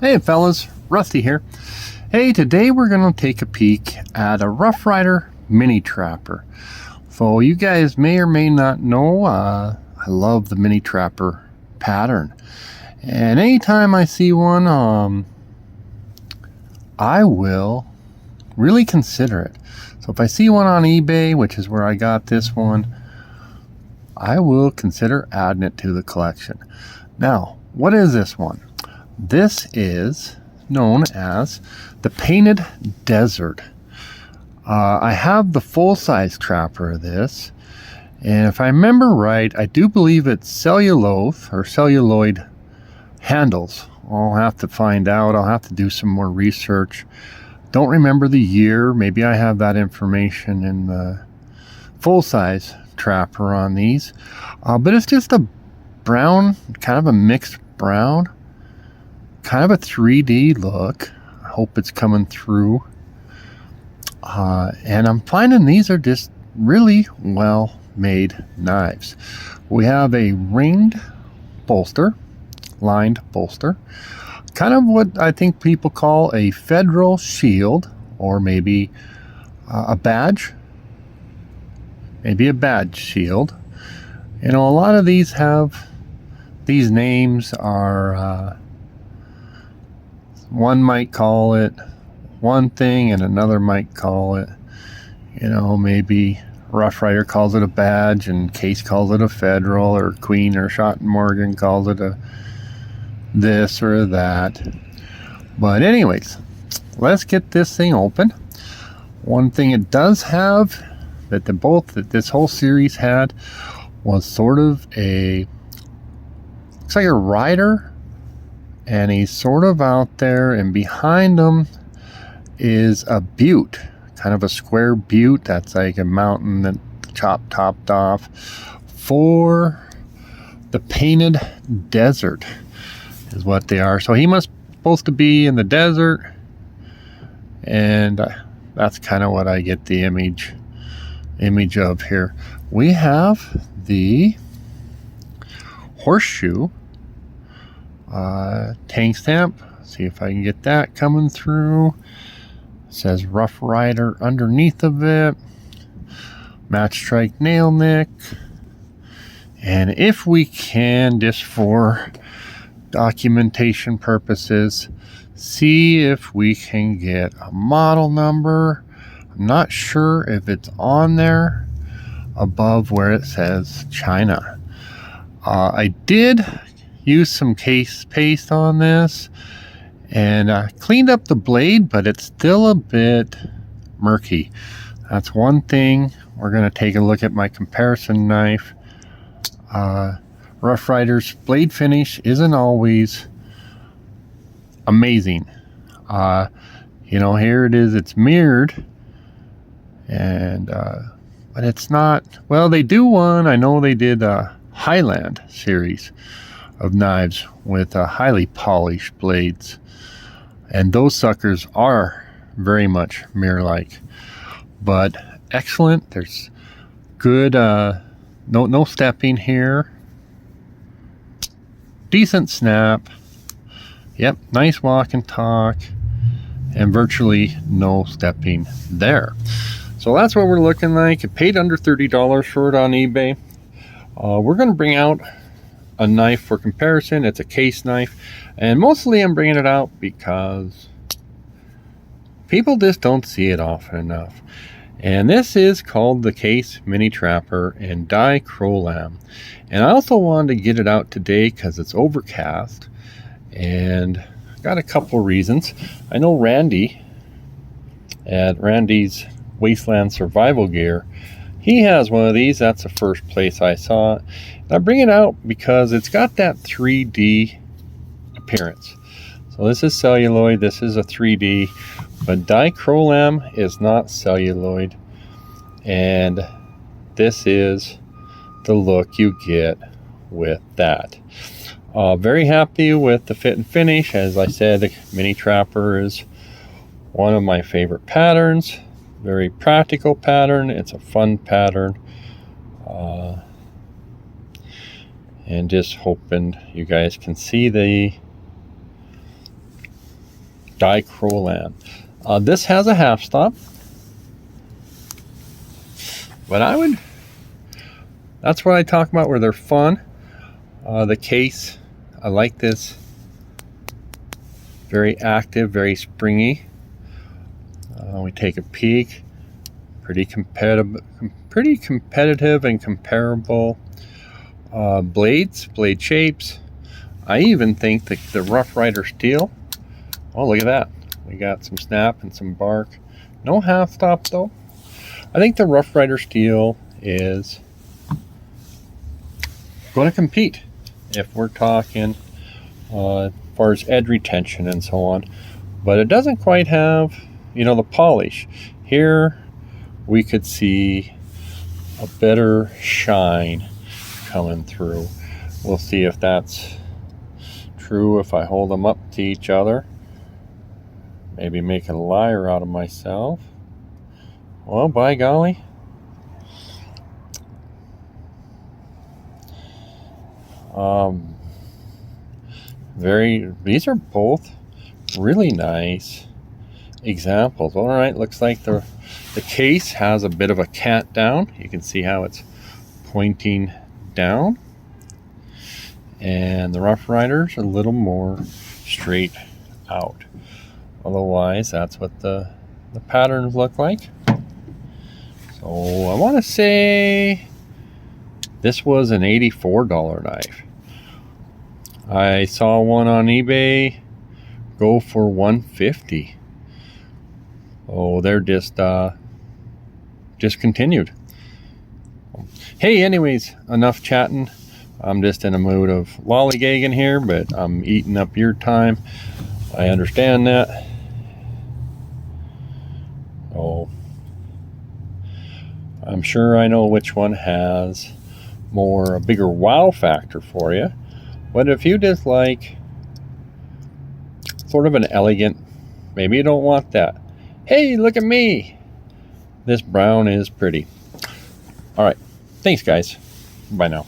Hey fellas, Rusty here. Hey, today we're going to take a peek at a Rough Rider mini trapper. So you guys may or may not know, I love the mini trapper pattern. And anytime I see one, I will really consider it. So if I see one on eBay, which is where I got this one, I will consider adding it to the collection. Now, what is this one? This is known as the Painted Desert. I have the full-size trapper of this, and if I remember right, I do believe it's cellulose or celluloid handles. I'll have to find out. I'll have to do some more research. Don't remember the year. Maybe I have that information in the full-size trapper on these. But it's just a brown, kind of a mixed brown. Kind of a 3D look. I hope it's coming through. And I'm finding these are just really well made knives. We have a ringed bolster, lined bolster. Kind of what I think people call a federal shield, or maybe a badge. Maybe a badge shield. You know, a lot of these have, these names are, one might call it one thing and another might call it, you know, maybe Rough Rider calls it a badge and Case calls it a federal, or Queen or Shot and Morgan calls it a this or that. But anyways, let's get this thing open. One thing it does have that this whole series had was sort of a, looks like a rider. And he's sort of out there, and behind him is a butte, kind of a square butte that's like a mountain that topped off for the Painted Desert is what they are. So he must supposed to be in the desert, and that's kind of what I get the image of here. We have the horseshoe tank stamp. See if I can get that coming through. It says Rough Rider underneath of it. Match strike nail nick. And if we can, just for documentation purposes, see if we can get a model number. I'm not sure if it's on there above where it says China. I did use some case paste on this and cleaned up the blade, but it's still a bit murky. That's one thing. We're going to take a look at my comparison knife. Rough Rider's blade finish isn't always amazing. You know, here it is, it's mirrored, and but it's not, well, they do one, I know they did a Highland series of knives with highly polished blades, and those suckers are very much mirror-like, but excellent. There's good no stepping here, decent snap, yep, nice walk and talk, and virtually no stepping there. So that's what we're looking like. I paid under $30 for it on eBay. We're going to bring out a knife for comparison. It's a case knife, and mostly I'm bringing it out because people just don't see it often enough. And this is called the Case Mini Trapper in dichrolam. And I also wanted to get it out today because it's overcast, and got a couple reasons. I know Randy at Randy's Wasteland Survival Gear, he has one of these. That's the first place I saw it. And I bring it out because it's got that 3D appearance. So this is celluloid, this is a 3D, but dichrolam is not celluloid, and this is the look you get with that. Very happy with the fit and finish. As I said, the Mini Trapper is one of my favorite patterns. Very practical pattern. It's a fun pattern. And just hoping you guys can see the dichrolan. This has a half stop, but that's what I talk about where they're fun. The case, I like this. Very active, very springy. We take a peek. Pretty competitive and comparable blade shapes. I even think that the Rough Rider steel, oh, look at that. We got some snap and some bark. No half stop though. I think the Rough Rider steel is going to compete if we're talking as far as edge retention and so on. But it doesn't quite have, you know, the polish. Here we could see a better shine coming through. We'll see if that's true if I hold them up to each other. Maybe make a liar out of myself. Well, by golly. These are both really nice examples. All right, looks like the case has a bit of a cant down. You can see how it's pointing down. And the Rough Rider's a little more straight out. Otherwise, that's what the patterns look like. So I want to say this was an $84 knife. I saw one on eBay go for $150. Oh, they're just discontinued. Hey, anyways, enough chatting. I'm just in a mood of lollygagging here, but I'm eating up your time. I understand that. Oh, I'm sure I know which one has a bigger wow factor for you. But if you just like sort of an elegant, maybe you don't want that. Hey, look at me. This brown is pretty. All right. Thanks, guys. Bye now.